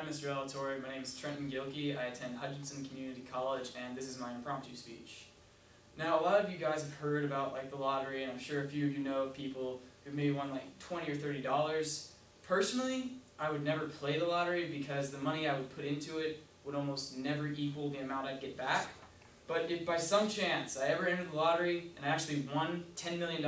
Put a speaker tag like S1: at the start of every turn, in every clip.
S1: Hi, Mr. Elatorre. My name is Trenton Gilkey. I attend Hutchinson Community College, and this is my impromptu speech. Now, a lot of you guys have heard about the lottery, and I'm sure a few of you know people who maybe won $20 or $30. Personally, I would never play the lottery because the money I would put into it would almost never equal the amount I'd get back. But if by some chance I ever entered the lottery and I actually won $10 million,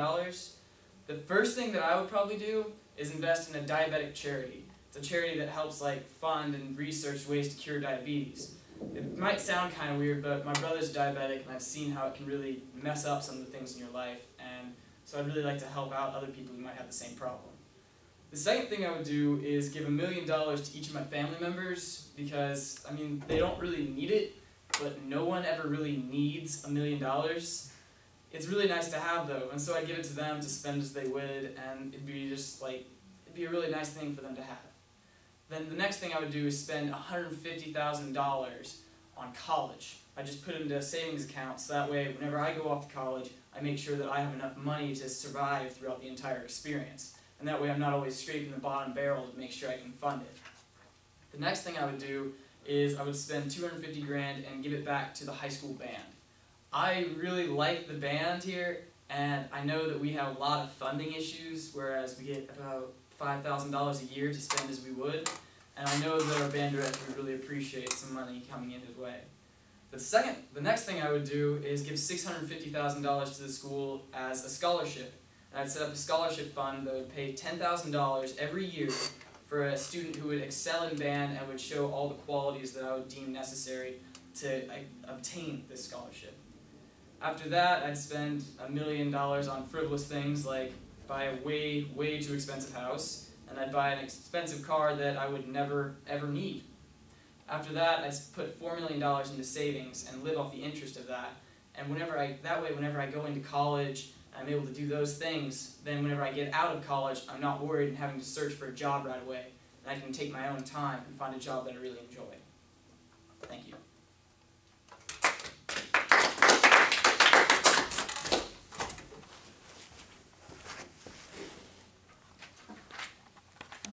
S1: the first thing that I would probably do is invest in a diabetic charity. It's a charity that helps fund and research ways to cure diabetes. It might sound kind of weird, but my brother's diabetic and I've seen how it can really mess up some of the things in your life, and so I'd really like to help out other people who might have the same problem. The second thing I would do is give $1 million to each of my family members because, they don't really need it, but no one ever really needs $1 million. It's really nice to have though, and so I'd give it to them to spend as they would, and it'd be a really nice thing for them to have. Then the next thing I would do is spend $150,000 on college. I just put it into a savings account so that way whenever I go off to college, I make sure that I have enough money to survive throughout the entire experience. And that way I'm not always scraping the bottom barrel to make sure I can fund it. The next thing I would do is I would spend $250 grand and give it back to the high school band. I really like the band here, and I know that we have a lot of funding issues, whereas we get about $5,000 a year to spend as we would, and I know that our band director would really appreciate some money coming in his way. The next thing I would do is give $650,000 to the school as a scholarship. And I'd set up a scholarship fund that would pay $10,000 every year for a student who would excel in band and would show all the qualities that I would deem necessary to obtain this scholarship. After that, I'd spend $1 million on frivolous things like buy a way too expensive house, and I'd buy an expensive car that I would never ever need. After that, I'd put $4 million into savings and live off the interest of that. And whenever I go into college, I'm able to do those things. Then whenever I get out of college, I'm not worried and having to search for a job right away, and I can take my own time and find a job that I really enjoy.